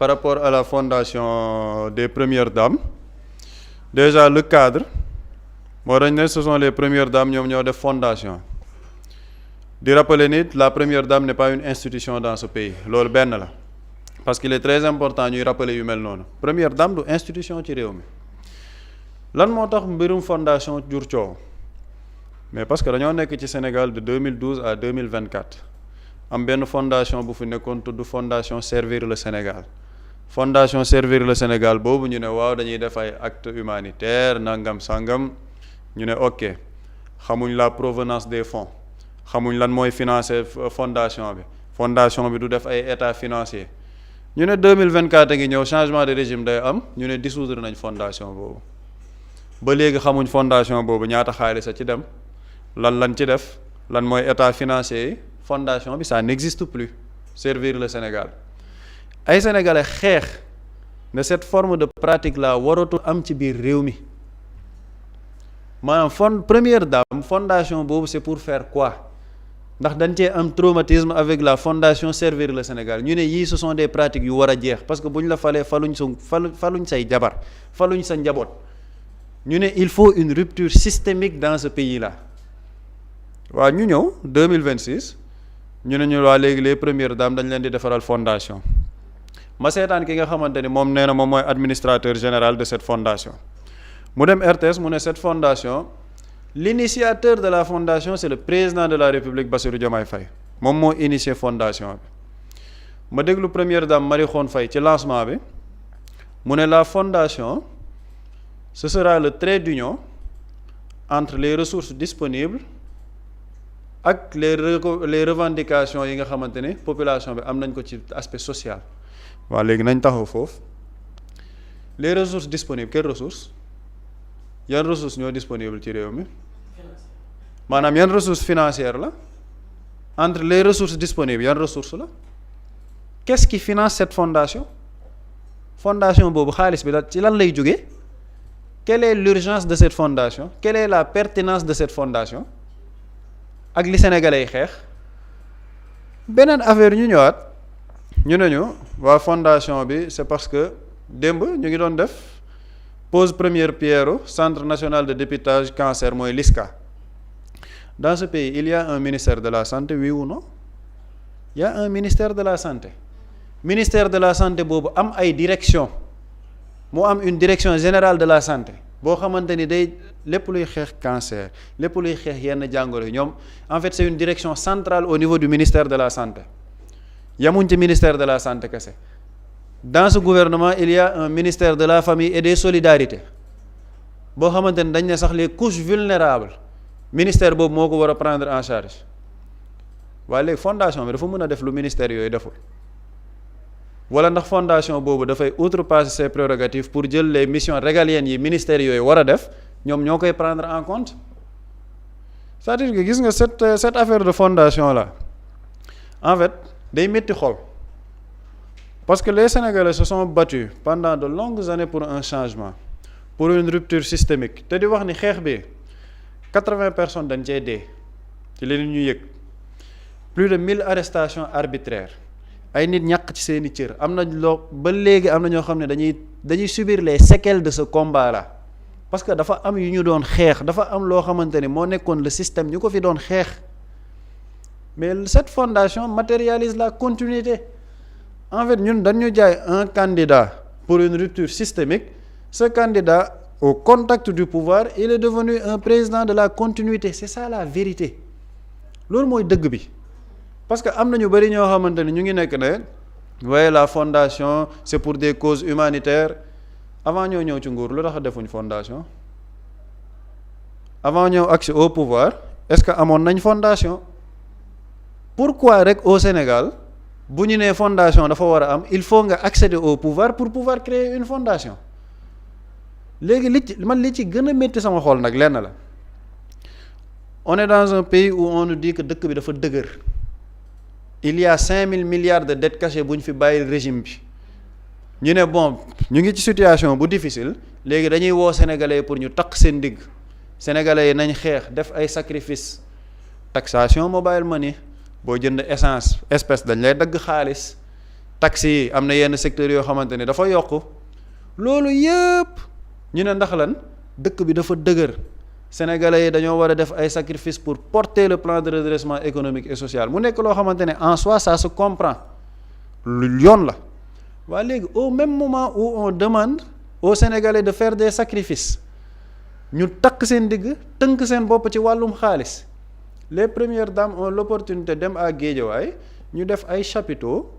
par rapport à la fondation des premières dames déjà le cadre moo dañ ne ce sont les premières dames ñoom ñoo def fondation di rappeler nit la première dame n'est pas une institution dans ce pays loolu benn la parce qu'il est très important ñuy rappeler yu mel noonu première dame du institution ci réew mi lan moo tax mbirum fondation jur coow mais parce que dañoo nekk ci Sénégal de 2012 à 2024 am benn fondation bu fi nekkoon tudd fondation Servir le Sénégal fondation Servir le Sénégal boobu ñu ne waaw dañuy def ay actes humanitaires nangam sangam ñu ne ok xamuñ la provenance des fonds xamuñ lan mooy financer fondation bi du def ay état financier ñu ne 2024 a ngi ñëw changement de régime day am ñu ne dissoudre nañ fondation boobu ba léegi xamuñ fondation boobu ñaata xaalis a ci dem lan ci def lan mooy état financier yi fondation bi ça n'existe plus Servir le Sénégal ay sénégalais xeex ne cette forme de pratique là waratul am ci biir réew mi maanaam première dame fondation boobu c'est pour faire quoi ndax dañ cee am traumatisme avec la fondation Servir le Sénégal ñu ne yii ce sont des pratiques yu war a jeex parce que bu ñu la falee faluñ say jabar faluñ sa njaboot ñu ne il faut une rupture systémique dans ce pays là waaw ñu ñëw 2026 ñu ne ñu waa léegi les premières dames dañ leen di defaral fondation ma seetaan ki nga xamante ni moom nee na moom mooy administrateur général de cette fondation mu dem RTS mu ne cette fondation l'initiateur de la fondation c'est le président de la République Bassirou Diomaye Faye moom moo initié fondation bi ma déglu première dame Marie Khone Faye ci lancement bi mu ne la fondation ce sera le trait d'union entre les ressources disponibles ak les revendications yi nga xamante ne population bi am nañ ko ci aspect social waaw léegi nañ taxaw foofu les ressources disponibles quelles ressources yan ressources ñoo disponible ci réew mi maanaam yan ressources financières la entre les ressources disponibles yan ressources la qu'est-ce qui finance cette fondation boobu xaalis bi la ci lan lay jógee quelle est l'urgence de cette fondation quelle est la pertinence de cette fondation ak li sénégalais yi xeex beneen affaire ñu ñëwaat ñu ne ñu waa fondation bi c'est parce que démb ñu ngi doon def pose première pierre au centre national de dépistage cancer mooy LISCA dans ce pays il y a un ministère de la santé oui ou non il y a un ministère de la santé boobu am ay direction mu am une direction générale de la santé boo xamante ni day lépp luy xeex cancer lépp luy xeex yenn jàngoro yi ñoom en fait c'est une direction centrale au niveau du ministère de la santé yamuñ ci ministère de la santé kese dans ce gouvernement il y a un ministère de la famille et des solidarités boo xamante ni dañ ne sax les couches vulnérables ministère boobu moo ko war a prendre en charge waaye léegi fondation bi dafa mën a def lu ministère yooyu deful wala ndax fondation boobu dafay outrepasser ses prérogatives pour jël les missions régaliennes yi ministères yooyu war a def ñoom ñoo koy prendre en compte c'est-à-dire que gis nga cette affaire de fondation là en fait day métti xol parce que les Sénégalais se sont battus pendant de longues années pour un changement pour une rupture systémique te di wax ni xeex bi 80 personnes dañ cee dee ci leen ñu yëg plus de 1000 arrestations arbitraires ay nit ñàkk ci seeni cër am na loo ba léegi am na ñoo xam ne dañuy subir les séquelles de ce combat là parce que dafa am yu ñu doon xeex dafa am loo xamante ni moo nekkoon le système ñu ko fi doon xeex mais cette fondation matérialise la continuité en fait ñun dañu jaay un candidat pour une rupture systémique ce candidat au contact du pouvoir il est devenu un président de la continuité c'est ça la vérité loolu mooy dëgg bi parce que am na ñu bari ñoo xamante ni ñu ngi nekk ne waaye la fondation c'est pour des causes humanitaires avant ñoo ñëw ci nguur lu tax defuñ fondation avant ñëw accès au pouvoir est-ce que amoon nañ fondation pourquoi rek au Sénégal bu ñu nee fondation dafa war a am il faut nga accéder au pouvoir pour pouvoir créer une fondation léegi li ci gën a métti sama xol nag lenn la on est dans un pays où on nous dit que dëkk bi dafa dëgër il y a 5000 milliards de dettes cachées bu ñu fi bàyyil régime bi ñu ne bon ñu ngi ci situation bu difficile léegi dañuy woo sénégalais pour ñu takk seen digg sénégalais yi nañ xeex def ay sacrifice taxation mobile money boo jënd essence espèce dañ lay dagg xaalis taxi yi am na yenn secteurs yoo xamante ne dafa yokk loolu yëpp ñu ne ndax lan dëkk bi dafa dëgër sénégalais yi dañoo war a def ay sacrifices pour porter le plan de redressement économique et social mu nekk loo xamante ne en soi ça se comprend lu yoon la waa léegi au même moment où on demande aux sénégalais de faire des sacrifices ñu takk seen digg tënk seen bopp ci wàllum xaalis les premières dames ont l'opportunité dem à Guédiawaye ñu def ay chapiteaux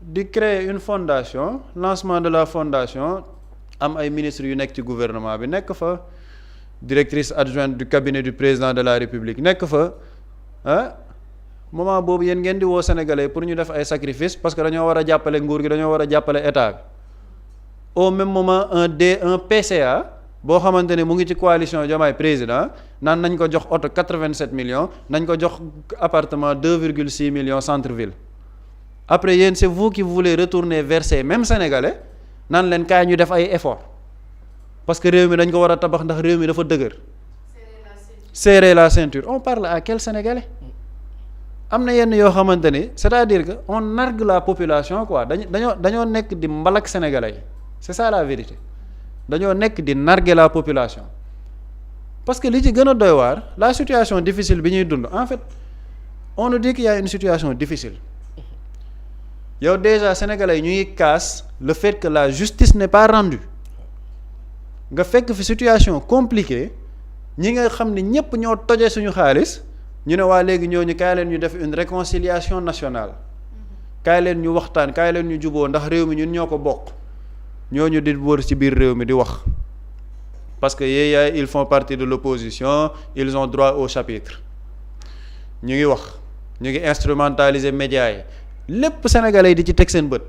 di créer une fondation lancement de la fondation am ay ministres yu nekk ci gouvernement bi nekk fa directrice adjointe du cabinet du président de la République nekk fa moment boobu yéen ngeen di woo sénégalais pour ñu def ay sacrifices parce que dañoo war a jàppale nguur gi dañoo war a jàppale état bi au même moment un PCA boo xamante ne mu ngi ci coalition Diomaye président naan nañ ko jox oto 87 millions nañ ko jox appartement 2,6 millions centre-ville après yéen c'est vous qui voulez retourner vers ces mêmes sénégalais naan leen kaay ñu def ay efforts parce que réew mi dañ ko war a tabax ndax réew mi dafa dëgër. serrer la ceinture on parle à quel sénégalais am na yenn yoo xamante ni c'est-à-dire que on nargue la population quoi dañoo nekk di mbalak sénégalais yi c'est ça la vérité dañoo nekk di narguer la population parce que li ci gën a doy waar la situation difficile bi ñuy dund en fait on nous dit qu'il y a une situation difficile yow déjà sénégalais yi ñu ngi casse le fait que la justice n'est pas rendue nga fekk fi situation compliquée ñi nga xam ne ñépp ñoo toje suñu xaalis ñu ne waa léegi ñooñu kaay leen ñu def une réconciliation nationale kaay leen ñu waxtaan kaay leen ñu juboo ndax réew mi ñun ñoo ko bokk ñooñu di wër ci biir réew mi di wax parce que yéen ils font partie de l'opposition ils ont droit au chapitre ñu ngi wax ñu ngi instrumentaliser médias yi lépp sénégalais yi di ci teg seen bët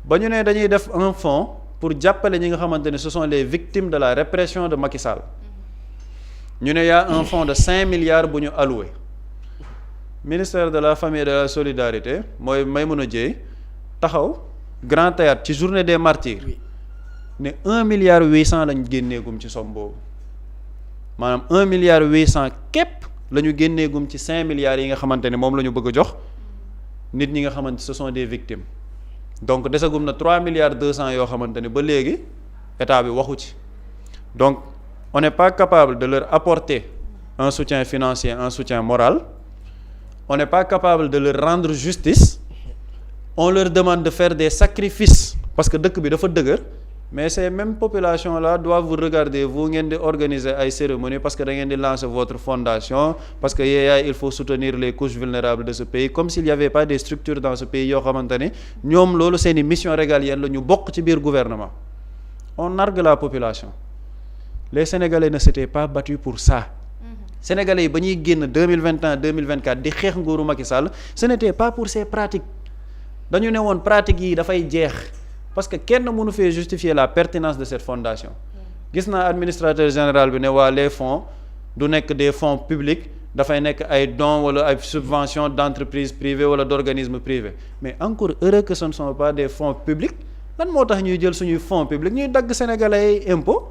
ba ñu ne dañuy def un fonds pour jàppale ñi nga xamante ne ce sont les victimes de la répression de Macky Sall ñu ne y a un fonds de 5 milliards bu ñu alloué ministère de la famille et de la solidarité mooy Maïmouna Dièye taxaw Grand Théâtre ci journée des martyrs ne 1 milliard 800 lañ génneegum ci somme boobu maanaam 1 milliard 800 képp la ñu génneegum ci 5 milliards yi nga xamante ne moom la ñu bëgg a jox nit ñi nga xamante ce sont des victimes donc desagum na 3 milliards 200 yoo xamante ne ba léegi état bi waxu ci donc on n'est pas capable de leur apporter un soutien financier un soutien moral on n'est pas capable de leur rendre justice on leur demande de faire des sacrifices parce que dëkk bi dafa dëgër mais ces mêmes populations là doivent vous regarder vous ngeen di organiser ay cérémonies parce que da ngeen di lancer votre fondation parce que yéeyaay il faut soutenir les couches vulnérables de ce pays comme s'il y avait pas des structures dans ce pays yoo xamante ne ñoom loolu seeni mission régalienne la ñu bokk ci biir gouvernement on nargue la population les Sénégalais ne s'étaient pas battus pour ça Sénégalais yi ba ñuy génn 2021 2024 di xeex nguuru Macky Sall ce n'était pas pour ces pratiques dañu ne woon pratiques yi dafay jeex parce que kenn mënu fee justifier la pertinence de cette fondation gis naa administrateur général bi ne waa les fonds du nekk des fonds publics dafay nekk ay dons wala ay subventions d'entreprises privées wala d'organismes privés mais encore heureux que ce ne sont pas des fonds publics lan moo tax ñuy jël suñuy fonds publics ñuy dagg sénégalais ay impôts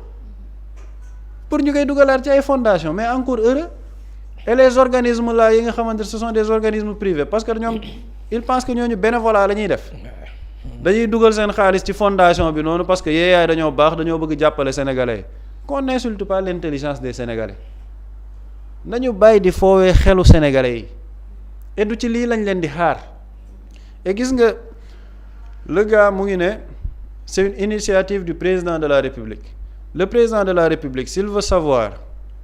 pour ñu koy dugalaat ci ay fondations mais encore heureux et les organismes là yi nga xamante ce sont des organismes privés parce que ñoom ils pensent que ñooñu bénévolat la ñuy def dañuy dugal seen xaalis ci fondation bi noonu parce que yéeyaay dañoo baax dañoo bëgg jàppale sénégalais qu'on n'insulte pas l'intelligence des sénégalais nañu bàyyi di foowee xelu sénégalais yi et du ci lii lañ leen di xaar et gis nga le gars mu ngi ne c'est une initiative du président de la République le président de la République s'il veut savoir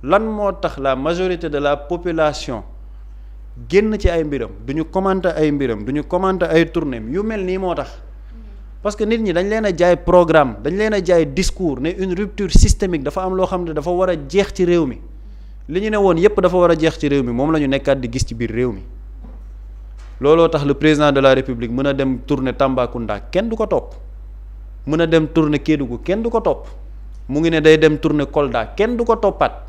lan moo tax la majorité de la population génn ci ay mbiram duñu commenter ay mbiram duñu commenter ay tournéem yu mel nii moo tax parce que nit ñi dañ leen a jaay programme dañ leen a jaay discours ne une rupture systémique dafa am loo xam ne dafa war a jeex ci réew mi li ñu ne woon yépp dafa war a jeex ci réew mi moom la ñu nekkaat di gis ci biir réew mi looloo tax le président de la République mën a dem tourner Tambacounda kenn du ko topp mën a dem tourner Kédougou kenn du ko topp mu ngi ne day dem tourner Kolda kenn du ko toppaat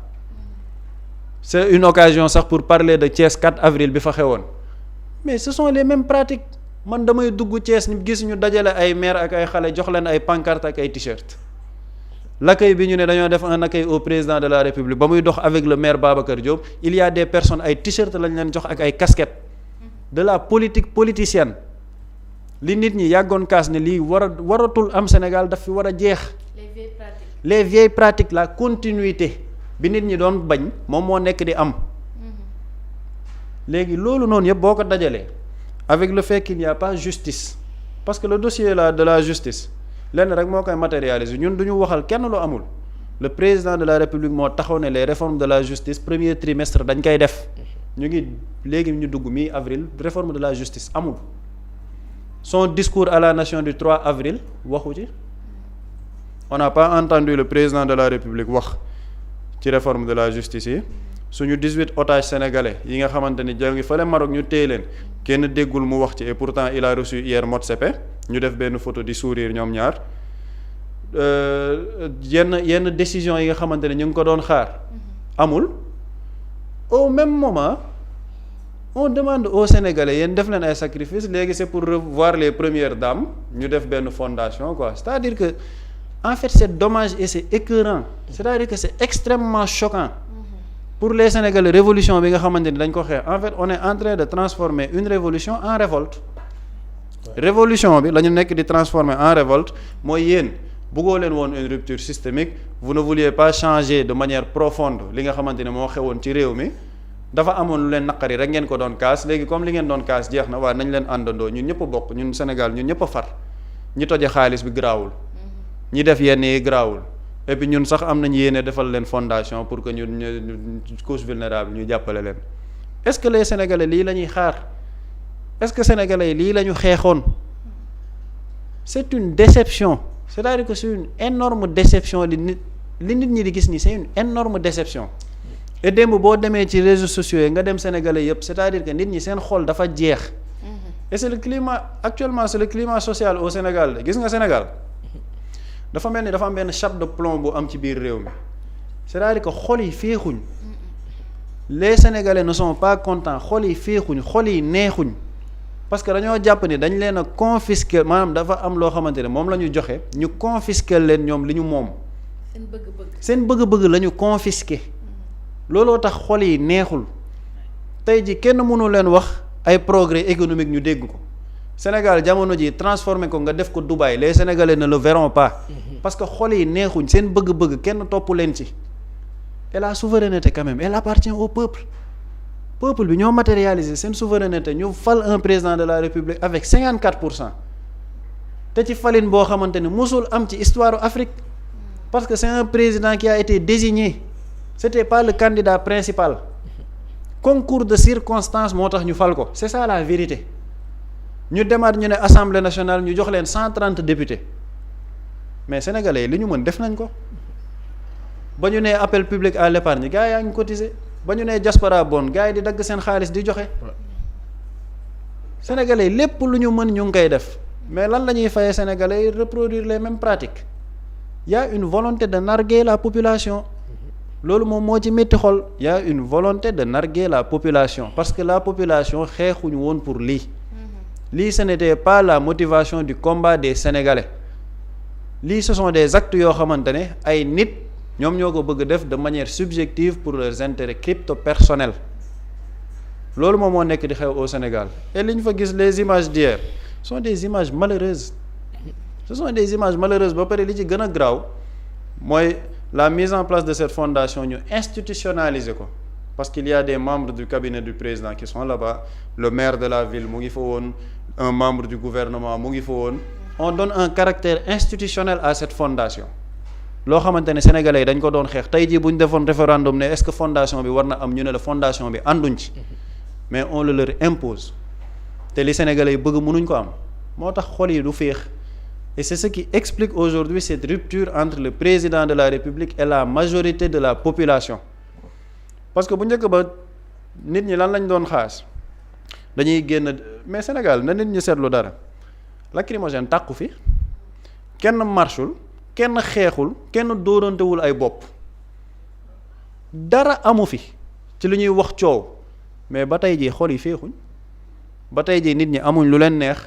c'est une occasion sax pour parler de Thiès 4 avril bi fa xewoon mais ce sont les mêmes pratiques man damay dugg Thiès ñu gis ñu dajale ay maire ak ay xale jox leen ay pancarte ak ay t-shirt l'accueil bi ñu ne dañoo def un accueil au président de la République ba muy dox avec le maire Babacar Diop il y a des personnes ay t-shirt lañ leen jox ak ay casquettes de la politique politicienne li nit ñi yàggoon kaas ne lii waratul am Sénégal daf fi war a jeex. Les vieilles pratiques la continuité bi nit ñi doon bañ moom moo nekk di am. léegi loolu noonu yëpp boo ko dajalee avec le fait qu'il n'y a pas justice parce que le dossier là de la justice lenn rek moo koy matérialiser ñun du ñu waxal kenn lu amul le président de la république moo taxaw ne les réformes de la justice premier trimestre dañ koy def ñu ngi léegi ñu dugg mi-avril réforme de la justice amul son discours à la nation du 3 avril waxu ci on n'a pas entendu le président de la république wax ci réforme de la justice yi suñu 18 otages sénégalais yi nga xamante ni jaa ngi fële Maroc ñu téye leen kenn déggul mu wax ci et pourtant il a reçu hier Motsepe ñu def benn photo di sourire ñoom ñaar yenn décision yi nga xamante ne ñu ngi ko doon xaar amul au même moment on demande aux Sénégalais yéen def leen ay sacrifices léegi c'est pour revoir les premières dames ñu def benn fondation quoi c'est-à-dire que en fait c'est dommage et c'est écœurant c'est-à-dire que c'est extrêmement choquant pour les Sénégalais révolution bi nga xamante ni dañ ko xeex en fait on est en train de transformer une révolution en révolte révolution bi la ñu nekk di transformer en révolte mooy yéen bëggoo leen woon une rupture systémique vous ne vouliez pas changer de manière profonde li nga xamante ne moo xewoon ci réew mi dafa amoon lu leen naqari rek ngeen ko doon kaas léegi comme li ngeen doon kaas jeex na waaye nañ leen àndandoo ñun ñëpp a bokk ñun Sénégal ñun ñëpp a far ñi toje xaalis bi garaawul ñi def yenn yi garaawul et puis ñun sax am nañu yéene defal leen fondation pour que ñun couche vulnérable ñu jàppale leen est-ce que les Sénégalais lii la ñuy xaar est-ce que Sénégalais yi lii la ñu xeexoon c'est une déception c'est-à-dire que c'est une énorme déception li nit ñi di gis nii c'est une énorme déception et démb boo demee ci réseaux sociaux yi nga dem Sénégalais yëpp c'est-à-dire que nit ñi seen xol dafa jeex et c'est le climat actuellement c'est le climat social au Sénégal gis nga Sénégal dafa mel ni dafa am benn chape de plomb bu am ci biir réew mi c'est-à-dire que xol yi féexuñ les Sénégalais ne sont pas contents xol yi féexuñ xol yi neexuñ parce que dañoo jàpp ni dañ leen a confisquer maanaam dafa am loo xamante ne moom la ñu joxe ñu confisquer leen ñoom li ñu moom seen bëgg-bëgg la ñu confisquer looloo tax xol yi neexul tey ji kenn mënu leen wax ay progrès économique ñu dégg ko Sénégal jamono ji transformé ko nga def ko Dubaï les Sénégalais ne le verront pas parce que xol yi neexuñ seen bëgg-bëgg kenn topp leen ci et la souveraineté quand même elle appartient au peuple bi ñoo matérialiser seen souveraineté ñu fal un président de la République avec 54% te ci falin boo xamante ne musul am ci histoire Afrique parce que c'est un président qui a été désigné c'était pas le candidat principal concours de circonstances moo tax ñu fal ko c'est ça la vérité ñu demaat ñu ne assemblée nationale ñu jox leen 130 députés mais sénégalais li ñu mën def nañ ko ba ñu nee appel public à l'épargne gars yaa ngi cotiser ba ñu nee diaspora bon gars yi di dagg seen xaalis di joxe sénégalais lépp lu ñu mën ñu ngi koy def mais lan la ñuy fayee sénégalais reproduire les mêmes pratiques il y a une volonté de narguer la population loolu moom moo ci métti xol il y a une volonté de narguer la population parce que la population xeexuñu woon pour lii ce n'était pas la motivation du combat des Sénégalais lii ce sont des actes yoo xamante ne ay nit ñoom ñoo ko bëgg def de manière subjective pour leurs intérêts crypto-personnels loolu moom moo nekk di xew au Sénégal et li ñu fa gis les images d'hier sont des images malheureuses ce sont des images malheureuses ba pare li ci gën a graaw mooy la mise en place de cette fondation ñu institutionnaliser ko parce qu'il y a des membres du cabinet du président qui sont là-bas le maire de la ville mu ngi fa woon un membre du gouvernement mu ngi fa woon on donne un caractère institutionnel à cette fondation loo xamante ne sénégalais yi dañ ko doon xeex tey jii bu ñu defoon référendum ne est-ce que fondation bi war na am ñu ne la fondation bi ànduñ ci mais on le leur impose te li sénégalais yi bëgg mënuñ ko am moo tax xol yi du féex et c'est ce qui explique aujourd'hui cette rupture entre le président de la République et la majorité de la population parce que bu njëkk ba nit ñi lan lañ doon xaas dañuy génn mais Sénégal na nit ñi seetlu dara lacrymogène tàkku fi kenn marchul kenn xeexul kenn dóorantewul ay bopp dara amu fi ci li ñuy wax coow mais ba tey jii xol yi féexuñ ba tey jii nit ñi amuñ lu leen neex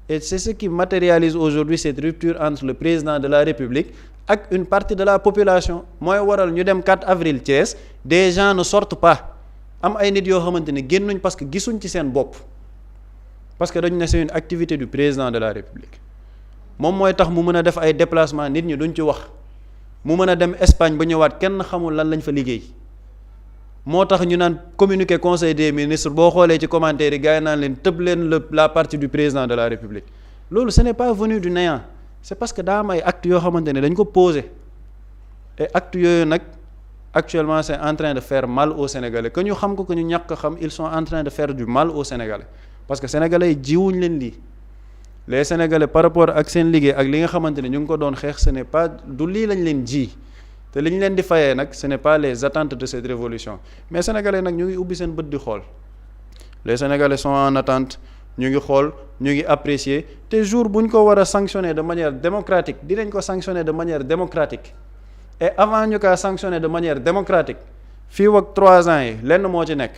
et c'est ce qui matérialise aujourd'hui cette rupture entre le président de la République ak une partie de la population mooy waral ñu dem 4 avril Thiès des gens ne sortent pas am ay nit yoo xamante ne génnuñ parce que gisuñ ci seen bopp parce que dañu ne c'est une activité du président de la République moom mooy tax mu mën a def ay déplacement nit ñi duñ ci wax mu mën a dem Espagne ba ñëwaat kenn xamul lan lañ fa liggéey moo tax ñu naan communiqué conseil des ministres boo xoolee ci commentaire yi gars yi naan leen tëb leen la partie du président de la République loolu ce n'est pas venu du néant c'est parce que daa am ay actes yoo xamante ne dañ ko posé et actes yooyu nag actuellement c'est en train de faire mal aux Sénégalais que ñu xam ko que ñu ñàkk xam ils sont en train de faire du mal aux Sénégalais parce que Sénégalais yi jiwuñ leen lii les Sénégalais par rapport ak seen liggéey ak li nga xamante ne ñu ngi ko doon xeex ce n'est pas du lii lañ leen ji te li ñu leen di fayee nag ce n'est pas les attentes de cette révolution mais Sénégalais nag ñu ngi ubbi seen bët di xool les Sénégalais sont en attente ñu ngi xool ñu ngi apprécier te jour bu ñu ko war a sanctionner de manière démocratique dinañ ko sanctionner de manière démocratique et avant ñu kaa sanctionner de manière démocratique fii ak 3 ans yi lenn moo ci nekk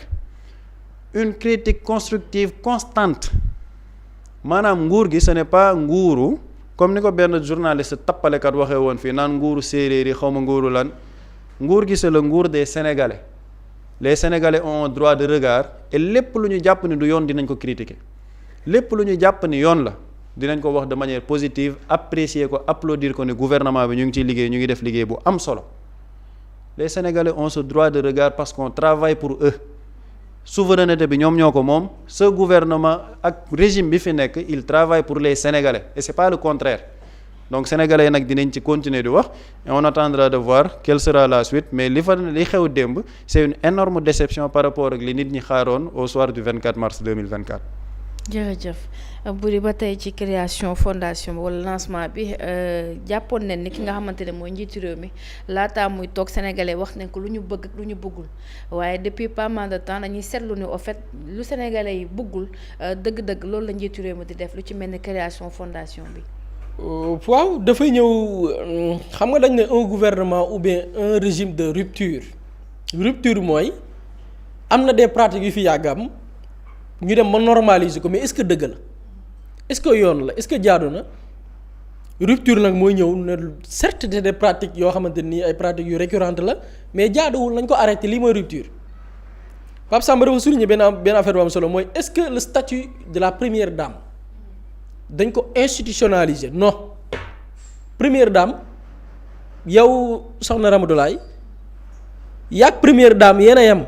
une critique constructive constante maanaam nguur gi ce n'est pas nguuru comme ni ko benn journaliste tappalekat waxee woon fii naan nguuru séeréer yi xawma nguuru lan nguur gi c'est le nguur des Sénégalais les Sénégalais ont un droit de regard et lépp lu ñu jàpp ni du yoon dinañ ko critiquer lépp lu ñu jàpp ni yoon la dinañ ko wax de manière positive apprécier ko applaudir ko ni gouvernement bi ñu ngi ciy liggéey ñu ngi def liggéey bu am solo les Sénégalais ont ce droit de regard parce qu'on travaille pour eux souveraineté bi ñoom ñoo ko moom ce gouvernement ak régime bi fi nekk il travaille pour les Sénégalais et c'est pas le contraire donc Sénégalais nag dinañ ci continuer di wax et on attendra de voir quelle sera la suite mais li xew démb c'est une énorme déception par rapport ak li nit ñi xaaroon au soir du 24 mars 2024. jërëjëf Boury ba tey ci création fondation wala lancement bi jàppoon nañ ni ki nga xamante ne mooy njiitu réew mi laataa muy toog sénégalais wax nañ ko lu ñu bëgg ak lu ñu bëggul waaye depuis pas mal de temps dañuy seetlu ni au fait lu sénégalais yi bëggul dëgg-dëgg loolu la njiitu réew mi di def lu ci mel ni création fondation bi. waaw dafay ñëw xam nga dañ ne un gouvernement ou bien un régime de rupture mooy am na des pratiques yu fi yàgg am ñu dem ma normaliser ko mais est-ce que dëgg la est-ce que yoon la est-ce que jaadu na rupture nag mooy ñëw ne certes des pratiques yoo xamante nii ay pratiques yu récurrentes la mais jaaduwul nañ ko arrêté lii mooy rupture Pape Samba dafa souligner benn affaire bu am solo mooy est-ce que le statut de la première dame dañ ko institutionnaliser non première dame yow soxna Ramatoulaye yaag première dame yéen a yem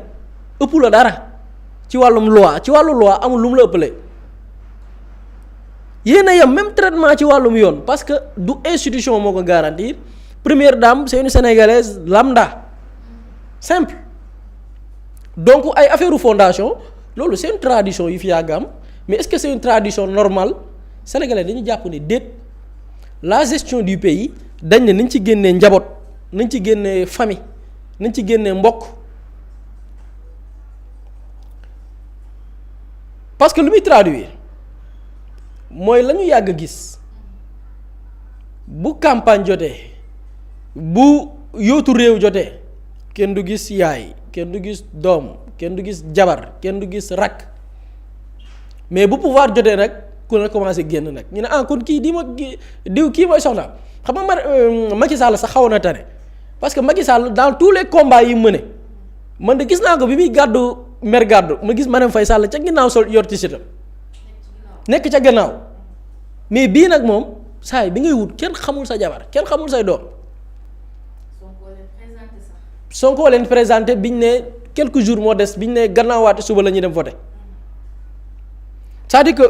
ëpp la dara ci wàllum loi amul lu mu la ëppalee yéen a yem même traitement ci wàllum yoon parce que du institution moo ko garantir première dame c'est une sénégalaise lambda simple donc ay affaire fondation loolu c'est une tradition yu fi yàgg am mais est-ce que c'est une tradition normale sénégalais dañu jàpp ne déet la gestion du pays dañ ne nañ ci génnee njaboot nañ ci génnee famille nañ ci génnee mbokk parce que lu muy traduire mooy la ñu yàgg a gis bu campagne jotee bu yootu réew jotee kenn du gis yaay kenn du gis doom kenn du gis jabar kenn du gis rakk mais bu pouvoir jotee nag ku ne commencé génn nag ñu ne kon kii kii mooy soxna xam nga Macky Sall sax xaw na tane parce que Macky Sall dans tous les combats yi mëne man de gis naa ko bi muy gàddu mer gàddu ma gis Marème Faye Sall ca ginnaaw sol yor ci sitam nekk ca gannaaw mais bii nag moom saa yi bi ngay wut kenn xamul sa jabar kenn xamul say doom Sonko leen présenté biñ ne quelques jours moo des biñ ne gannaawaate suba la ñuy dem voter c'est-à-dire que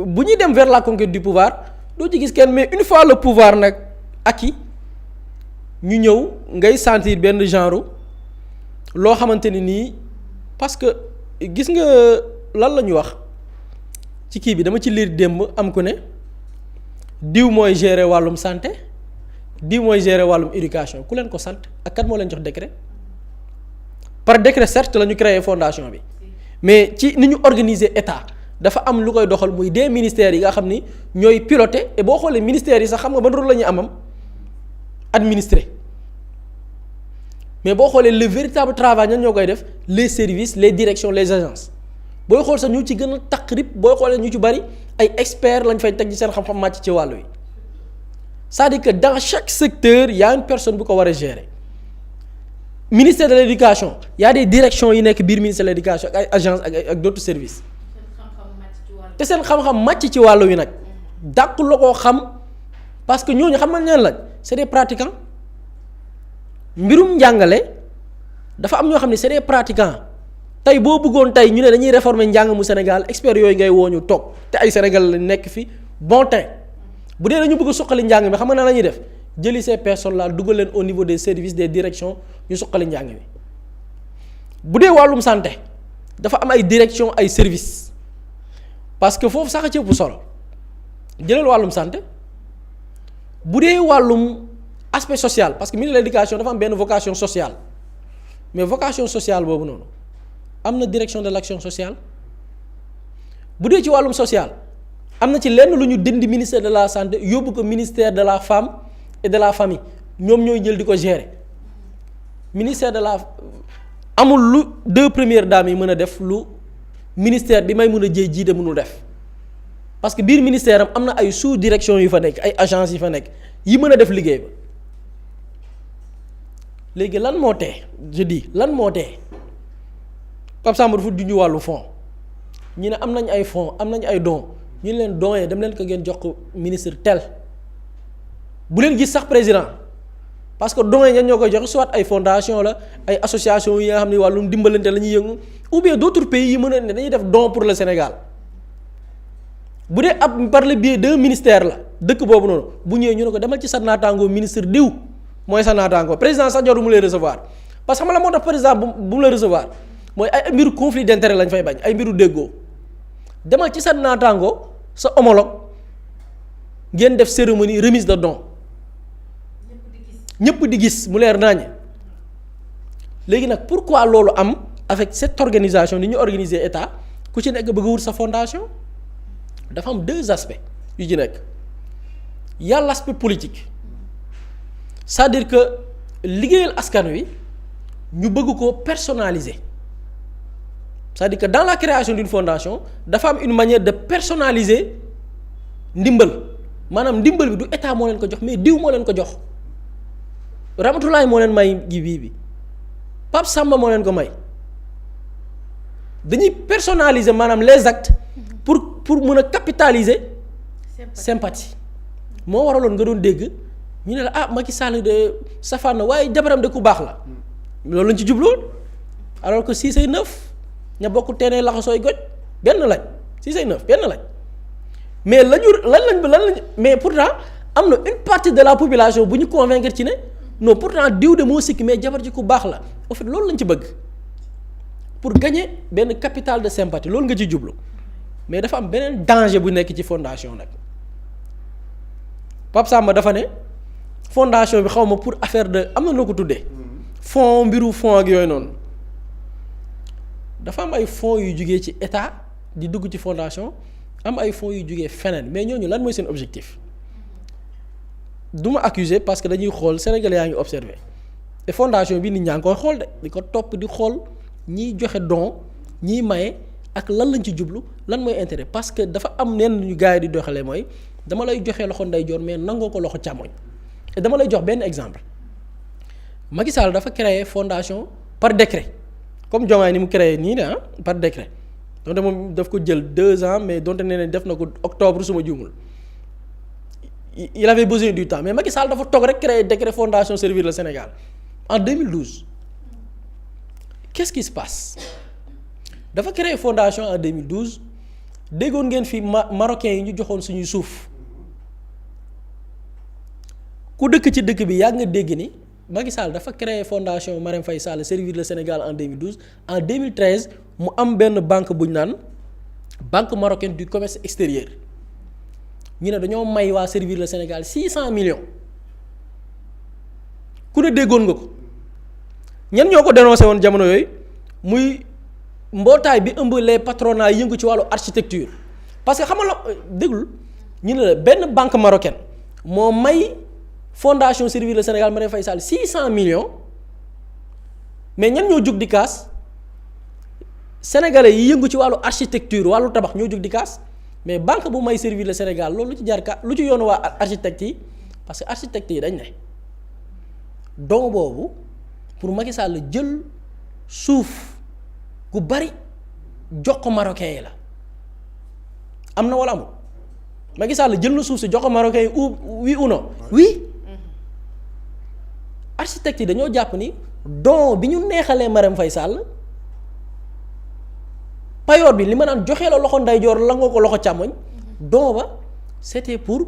bu ñuy dem vers la conquête du pouvoir doo ci gis kenn mais une fois le pouvoir nag acquis ñu ñëw ngay sentir benn genre loo xamante ni nii parce que gis nga lan la ñu wax ci kii bi dama ci liir démb am ku ne diw mooy gérer wàllum santé diw mooy gérer wàllum éducation ku leen ko sant ak kat moo leen jox décret par décret certes la ñu créer fondation bi mais ci ni ñu organiser état dafa am lu koy doxal muy des ministères yi nga xam ni ñooy piloter et boo xoolee ministères yi sax xam nga ban rôle la ñuy amam administrer mais boo xoolee le véritable travail ñan ñoo koy def les services les directions les agences booy xool sax ñu ci gën a taqrib booy xoolee ñu ci bari ay experts lañ fay teg ci seen xam-xam màcc ci wàllu wi c'est-à-dire que dans chaque secteur y a une personne bu ko war a gérer ministère de l'éducation y a des directions yi nekk biir ministère de l'éducation ak ay agences ak d'autres services te seen xam-xam màcc ci wàllu wi nag dàq la koo xam parce que ñooñu xam nga ñaan lañ c'est des pratiquants mbirum njàngale dafa am ñoo xam ne c'est des pratiquants tey boo bëggoon tey ñu ne dañuy réformer njàng mu Sénégal experts yooyu ngay woo ñu toog te ay Sénégal lañ nekk fi bon temps bu dee dañu bëgg a suqali njàng mi xam nga nan la ñuy def jëli ces personnes là dugal leen au niveau des services des directions ñu suqali njàng mi bu dee wàllum santé dafa am ay direction ay services parce que foofu sax a ci ëpp solo jëlal wàllum santé bu dee wàllum aspect social parce que ministre de l'éducation dafa am benn vocation sociale mais vocation sociale boobu noonu am na direction de l'action sociale bu dee ci wàllum social am na ci lenn lu ñu dindi ministère de la santé yóbbu ko ministère de la femme et de la famille ñoom ñooy jël di ko gérer ministère de la amul lu 2 premières dames yi mën a def lu ministère bi may mën a jiite mënul def parce que biir ministère am na ay sous direction yu fa nekk ay agences yi fa nekk yi mën a def liggéey ba léegi lan moo tee je dis lan moo tee Pape Samba dafa junj wàllu fonds ñu ne am nañ ay fonds am nañ ay dons ñu ne leen dons yi dem leen ko ngeen jox ko ministre tel bu leen gis sax président parce que dons yi ñan ñoo koy joxe soit ay fondation la ay association yi nga xam ne wàllum dimbalante la ñuy yëngu ou bien d'autres pays yi mën a ne dañuy def don pour le Sénégal bu dee ab par le biais d'un ministère la dëkk boobu noonu bu ñëwee ñu ne ko demal ci sa naataangoo ministre diw mooy sa naataangoo président sax jotu mu lay recevoir parce que xam nga la moo tax président bu mu la recevoir mooy ay mbiru conflit d'intérêt lañ fay bañ ay mbiru déggoo demal ci sa naataangoo sa homologue ngeen def cérémonie remise de don ñëpp di gis mu leer naññ léegi nag pourquoi loolu am avec cette organisation ni ñu organiser état ku ci nekk bëgg a wut sa fondation dafa am 2 aspects yu ci nekk y a l'aspect politique c'est-à-dire que liggéeyal askan wi ñu bëgg ko personnaliser c'est-à-dire que dans la création d'une fondation dafa am une manière de personnaliser ndimbal maanaam ndimbal bi du état moo leen ko jox mais diw moo leen ko jox Ramatoulaye moo leen may gi bi Pape Samba moo leen ko may dañuy personnaliser maanaam les actes pour mën a capitaliser sympathie moo waraloon nga doon dégg ñu ne la ah Macky Sall de safaan na waaye jabaram de ku baax la loolu lañ ci jubloon alors que 6 ay 9 ña bokk teenee laxasooy goj benn lañ 6 ay 9 benn lañ mais lan lañ mais pourtant am na une partie de la population bu ñu convaincre ci ne non pourtant diw de moo sikki mais jabar ji ku baax la en fait loolu lañ ci bëgg pour gagner benn capital de sympathie loolu nga ci jublu mais dafa am beneen danger bu nekk ci fondation nag Pape Samba dafa ne fondation bi xaw ma pour affaire de am na loo ko tuddee fonds mbiru fonds ak yooyu noonu dafa am ay fonds yu jugee ci état di dugg ci fondation am ay fonds yu jugee feneen mais ñooñu lan mooy seen objectif du ma accuser parce que dañuy xool Sénégalais yaa ngi observé te fondation bi nit ñaa ngi koy xool de di ko topp di xool ñiy joxe don ñiy maye ak lan lañ ci jublu lan mooy intérêt parce que dafa am neen ñu gars yi di doxalee mooy dama lay joxe loxo ndeyjoor mais nangoo ko loxo càmmoñ et dama lay jox benn exemple Macky Sall dafa créer fondation par décret comme Diomaye ni mu créé nii ne par décret donte moom daf ko jël 2 ans mais donte nee ne def na ko octobre suma juumul il avait besoin du temps mais Macky Sall dafa toog rek créer décret fondation Servir le Sénégal en 2012 qu'est-ce qui se passe dafa créer fondation en 2012 déggoon ngeen fi marocains yi ñu joxoon suñuy suuf ku dëkk ci dëkk bi yàgg nga dégg ni Macky Sall dafa créer fondation Marème Faye Sall Servir le Sénégal en 2012 en 2013 mu am benn banque bu ñu naan banque marocaine du commerce extérieur ñu ne dañoo may waa Servir le Sénégal 600 millions ku ne déggoon nga ko ñan ñoo ko dénoncé woon jamono yooyu muy mbootaay bi ëmb les patronats yi yëngu ci wàllu architecture parce que xam nga la déglu ñu ne la benn banque marocaine moo may fondation Servir le Sénégal Marème Faye Sall 600 millions mais ñan ñoo jug di kaas sénégalais yi yëngu ci wàllu architecture wàllu tabax ñoo jug di kaas mais banque bu may Servir le Sénégal loolu lu ci jar ka lu ci yoonu waa architecte yi parce que architecte yi dañ ne don boobu pour Macky Sall jël suuf gu bari jox ko marocain yi la am na wala amul Macky Sall jël na suuf si jox ko Marocains yi oui ou non oui architecte yi dañoo jàpp ni don bi ñu neexalee Marème Faye Sall payoor bi li ma naan joxee la loxo ndeyjoor la nga ko loxo càmmoñ don ba c'était pour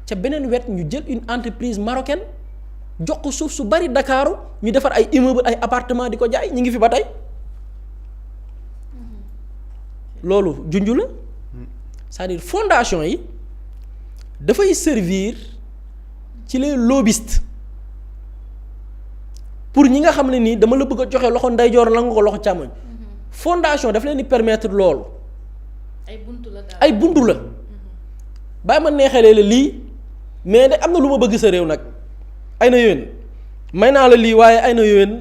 ca beneen wet ñu jël une entreprise marocaine jox ko suuf su bari Dakaaru ñu defar ay immeuble ay appartement di ko jaay ñu ngi fi ba tey loolu junju la c'est-à-dire fondation yi dafay servir ci les lobbyistes pour ñi nga xam ne nii dama la bëgg a joxe loxo ndeyjoor la nga ko loxo càmmoñ fondation daf leen di permettre loolu ay buntu la bàyyi ma neexalee la lii mais de am na lu ma bëgg sa réew nag ay na yéen may naa la lii waaye ay na yéen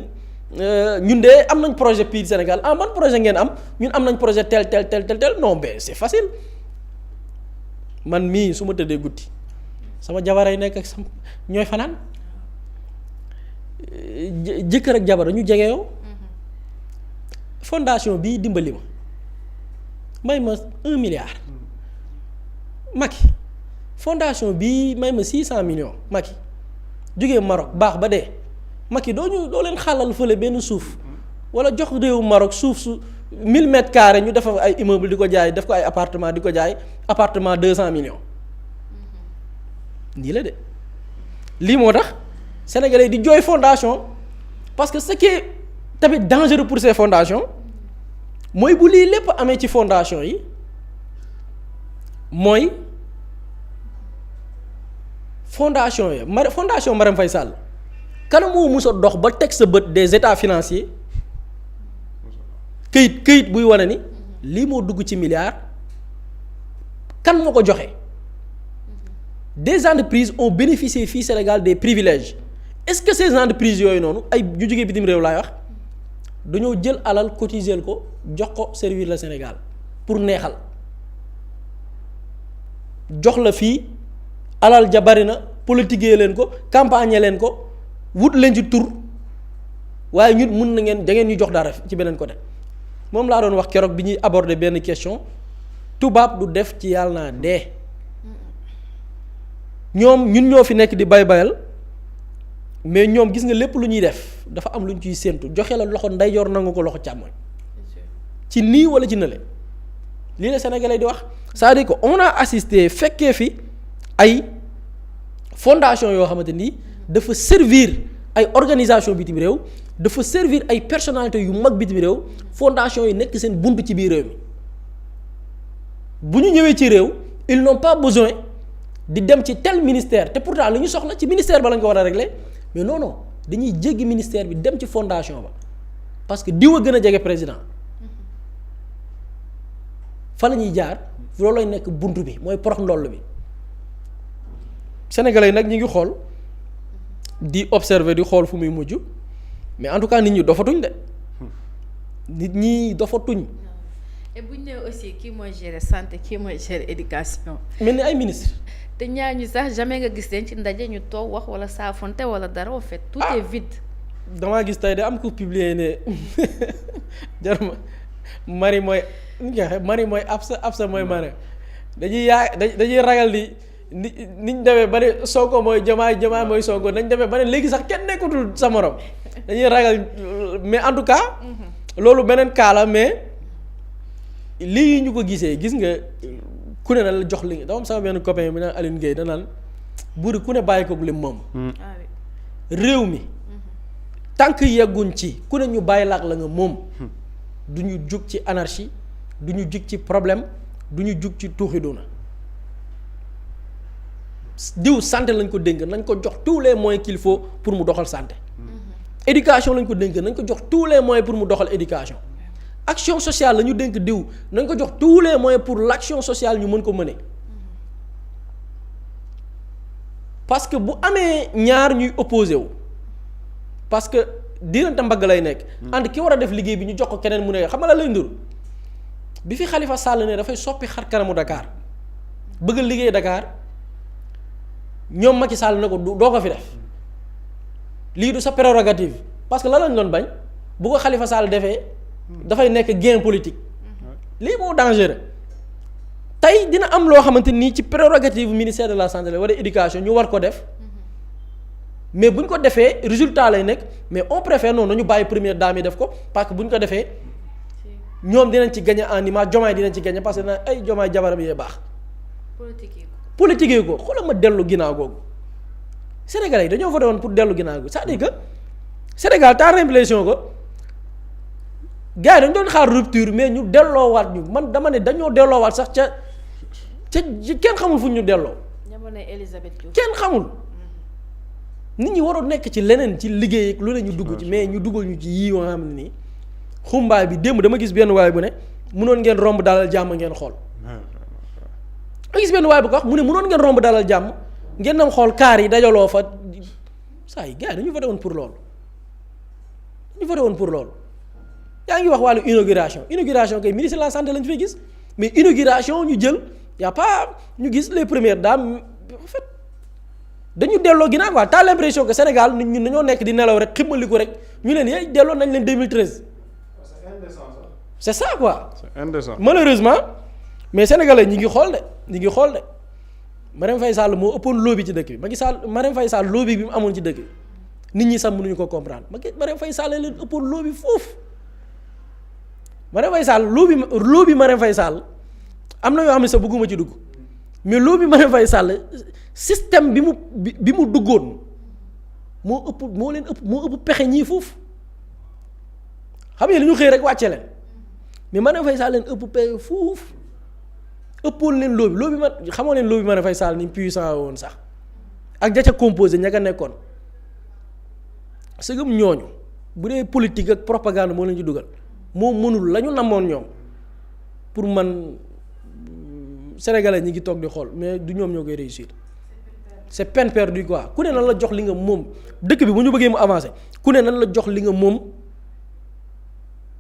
ñun de am nañ projet PID Sénégal ban projet ngeen am ñun am nañ projet tel non mais c'est facile man mii su ma tëddee guddi sama jabaray nekk ak sama ñooy fanaan jëkkër ak jabar ñu jege yow fondation bii dimbali ma may ma 1 milliard Macky fondation bii may ma 600 millions Macky jógee Maroc baax ba dee Macky doo leen xàllal fële benn suuf wala jox réewu Maroc suuf su 1000 mètres carrés ñu defar ay immeuble di ko jaay def ko ay appartement di ko jaay appartement 200 millions nii la de lii moo tax sénégalais di jooy fondation parce que ce qui est tamit dangereux pour ces fondations mooy bu lii lépp amee ci fondation yi mooy fondation yi fondation Marème Faye Sall kan moo mus a dox ba teg sa bët des états financiers këyit buy wane ni lii moo dugg ci milliards kan moo ko joxe des entreprises ont bénéficié fii Sénégal des privilèges est-ce que ces entreprises yooyu noonu ay ñu jógee bitim réew laay wax dañoo jël alal cotiser ko jox ko servir le Sénégal pour neexal jox la fii alal ja bari na politiquer leen ko campagne leen ko wut leen ci tur waaye ñun mun na ngeen da ngeen ñu jox dara ci beneen côté moom laa doon wax keroog bi ñuy aborder benn question tubaab du def ci yàlla naa dee ñoom ñun ñoo fi nekk di bayal mais ñoom gis nga lépp lu ñuy def dafa am lu ñu ciy séentu joxe la loxo ndeyjoor nangu ko loxo càmmoñ ci nii wala ci nële lii la Sénégalais di wax c'est-à-dire que on a assisté fekkee fi ay fondation yoo xamante ni dafa servir ay organisation bitim réew dafa servir ay personnalités yu mag bitim réew fondation yi nekk seen bunt ci biir réew mi bu ñu ñëwee ci réew ils n'ont pas besoin di dem ci tel ministère te pourtant li ñu soxla ci ministère ba lañ ko war a régler mais non dañuy jéggi ministère bi dem ci fondation ba parce que diw a gën a jege président fa la ñuy jaar loolooy nekk buntu bi mooy porox ndoll bi sénégalais yi nag ñi ngi xool di observer di xool fu muy mujj mais en tout cas nit ñi dofatuñ de nit ñi dofatuñ. et bu ñu nee aussi kii mooy gérer santé kii mooy gérer éducation. mel ni ay ministre te ñaar ñu sax jamais nga gis leen ci ndaje ñu toog wax wala saafonte wala dara en fait. tout est vide. damaa gis tey de am ko publier ne jaruma mari mooy mari mooy absa mooy mari dañuy ragal di niñ demee ba ne Sonko mooy jamaay mooy Sonko nañ demee ba ne léegi sax kenn nekkatul sa morom dañuy ragal mais en tout cas. loolu beneen cas la mais lii ñu ko gisee gis nga ku ne na la jox li dama am sama benn copain bi naan Aline Gueye da naan buuri ku ne bàyyi ko lim moom. réew mi tant que yegguñ ci ku ne ñu bàyyi laak la nga moom du ñu jug ci anarchie du ñu jug ci problème du ñu jug ci tuuxi doona diw santé lañ ko dénk nañ ko jox tous les moyens qu'il faut pour mu doxal santé. éducation lañ ko dénk nañ ko jox tous les moyens pour mu doxal éducation. action sociale la ñu dénk diw nañ ko jox tous les moyens pour l'action sociale ñu mën ko mener parce que bu amee ñaar ñuy opposé wu parce que diirante mbagg lay nekk. ànd ki war a def liggéey bi ñu jox ko keneen mu ne xam nga la lay ndur bi fi Khalifa Sall ne dafay soppi xar kanamu Dakar bëgg a liggéey Dakar ñoom Macky Sall ne ko doo ko fi def lii du sa prérogative parce que la lañ doon bañ bu ko Khalifa Sall defee. dafay nekk gain politique lii moo dangereux tey dina am loo xamante nii ci prérogative ministère de la santé la wala éducation ñu war ko def mais bu ñu ko defee résultat lay nekk mais on préfère noonu ñu bàyyi première dame yi def ko parce que bu ñu ko defee ñoom dinañ ci gagner en image Diomaye dinañ ci gagner parce que na ay Diomaye jabaram yee baax. politique yi ko xoolal ma dellu ginnaaw googu Sénégalais yi dañoo voté woon pour dellu ginnaaw googu c'est-à-dire que Sénégal t'as l'impression que gars yi dañu doon xaar rupture mais ñu delloowaat ñu man dama ne dañoo delloowaat sax ca kenn xamul fu ñu delloo. kenn xamul. nit ñi waroon nekk ci leneen ci liggéey ak lu ne ñu dugg ci mais ñu dugal ñu ci yii nga xam ne nii xumbaay bi démb dama gis benn waay bu ne mënoon ngeen romb dalal jàmm ngeen xool. ma gis benn waay bu ko wax mu ne mënoon ngeen romb dalal jàmm ngeen dem xool kaar yi dajaloo fa saa yi gars yi dañu voté woon pour loolu dañu voté woon pour loolu yaa ngi wax wàllu inauguration kay ministre de la santé lañu fay gis mais inauguration ñu jël y a pas ñu gis les premières dames en fait. dañu delloo ginnaaw quoi t'as l'impression que Sénégal ñun dañoo nekk di nelaw rek ximmaliku rek ñu leen yey delloo nañ leen 2013. c'est indécent ça. c'est ça quoi. c'est indécent. malheureusement mais sénégalais ñi ngi xool de Marème Faye Sall moo ëppoon lobby ci dëkk bi Macky Sall Marème Faye Sall lobby bi mu amoon ci dëkk bi nit ñi sax mënuñu ko comprendre Marème Faye Sall leen ëppoon lobby foofu Marème Faye Sall lobby Marème Faye Sall am na yoo xam ne sax bëgguma ci dugg mais lobby Marème Faye Sall système bi mu duggoon moo ëpp pexe ñii foofu xam nga li ñu xëy rek wàcce leen mais Marème Faye Sall leen ëpp pexe foofu ëppoon leen lobby ma xamoo leen lobby Marème Faye Sall ni puissant woon sax ak ja ca composé ña ka nekkoon sëgëm ñooñu bu dee politique ak propagande moo leen ci dugal moo mënul la ñu namoon ñoom pour man sénégalais ñi ngi toog di xool mais du ñoom ñoo koy réussir. c'est peine perdue quoi ku ne nan la jox li nga moom dëkk bi bu ñu bëggee mu avancer ku ne nan la jox li nga moom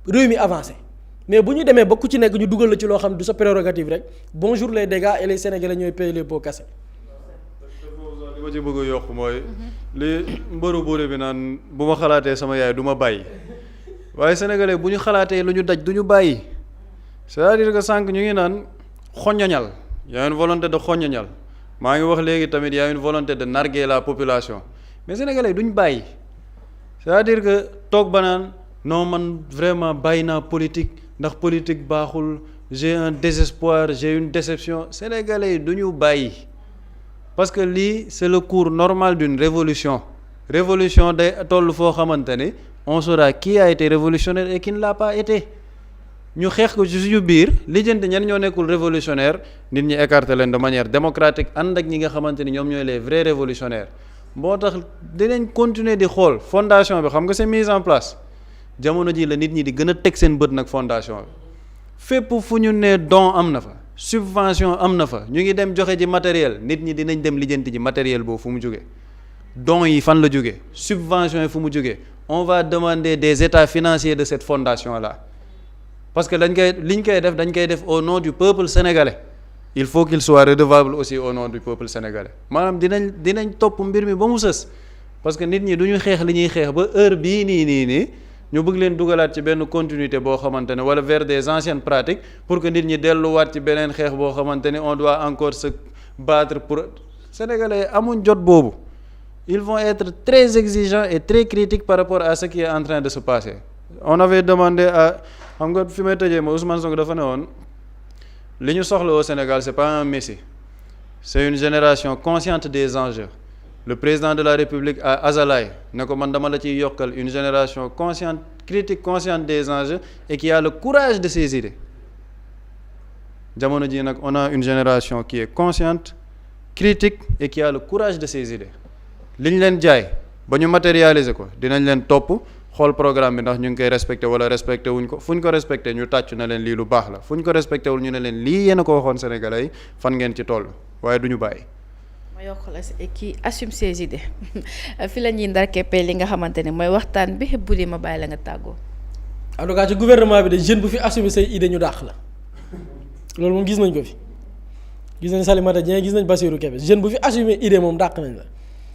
réew mi avancer mais bu ñu demee ba ku ci nekk ñu dugal la ci loo xam du sa prérogative rek bonjour les dégâts et les Sénégalais ñooy payer les pots cassés. li ma ci bëgg a yokk mooy li mbëru buure bi naan bu ma xalaatee sama yaay du ma bàyyi waaye Sénégalais bu ñu xalaatee lu ñu daj du ñu bàyyi c'est-à-dire que sànq ñu ngi naan xoññañal y a une volonté de xoññañal. maa ngi wax léegi tamit y a une volonté de narguer la population mais sénégalais duñ bàyyi c'est-à-dire que toog ba naan non man vraiment bàyyi naa politique ndax politique baaxul j'ai un désespoir j'ai une déception sénégalais yi duñu bàyyi parce que lii c'est le cours normal d'une révolution day toll foo xamante ni on saura qui a été révolutionnaire et qui ne l'a pas été ñu xeex ko ci suñu biir lijjanti ñan ñoo nekkul révolutionnaire nit ñi écarter leen de manière démocratique ànd ak ñi nga xamante ni ñoom ñooy les vrais révolutionnaires moo tax dinañ continuer di xool fondation bi xam nga c'est mise en place jamono ji la nit ñi di gën a teg seen bët nag fondation bi fépp fu ñu ne don am na fa subvention am na fa ñu ngi dem joxe ji matériel nit ñi dinañ dem lijjanti ji matériel boobu fu mu jógee don yi fan la jógee subvention yi fu mu jógee on va demander des états financiers de cette fondation là. parce que dañ koy def au nom du peuple sénégalais il faut qu'il soit redevable aussi au nom du peuple sénégalais maanaam dinañ topp mbir mi ba mu sës parce que nit ñi du ñu xeex li ñuy xeex ba heure bii nii ñu bëgg leen dugalaat ci benn continuité boo xamante ne wala vers des anciennes pratiques pour que nit ñi delluwaat ci beneen xeex boo xamante ne on doit encore se battre pour sénégalais amuñ jot boobu ils vont être très exigeants et très critiques par rapport à ce qui est en train de se passer on avait demandé à xam nga fi may tëjee ma Ousmane Sonko dafa ne woon li ñu soxla au Sénégal c'est pas un messie c'est une génération consciente des enjeux le président de la République à Azalaï ne ko man dama la ciy yokkal une génération consciente critique consciente des enjeux et qui a le courage de ses idées jamono ji nag on a une génération qui est consciente critique et qui a le courage de ses idées li ñu leen jaay ba ñu matérialiser ko dinañ leen topp xool programme bi ndax ñu ngi koy respecté wala respecté wuñ ko fu ñu ko respecté ñu tàccu na leen lii lu baax la fu ñu ko respecté wul ñu ne leen lii yéen a ko waxoon sénégalais yi fan ngeen ci toll waaye du ñu bàyyi. ma yokk la qui assume ses idées fi la ñuy ndar keppee li nga xamante ne mooy waxtaan bi bu dee ma bàyyi la nga tàggoo. en tout cas ci gouvernement bi de jeune bu fi assumer say idées ñu dàq la loolu moom gis nañ ko fi gis nañ Salimata Dieng gis nañ Bassirou Kébé jeune bu fi assumer idée moom dàq nañ la.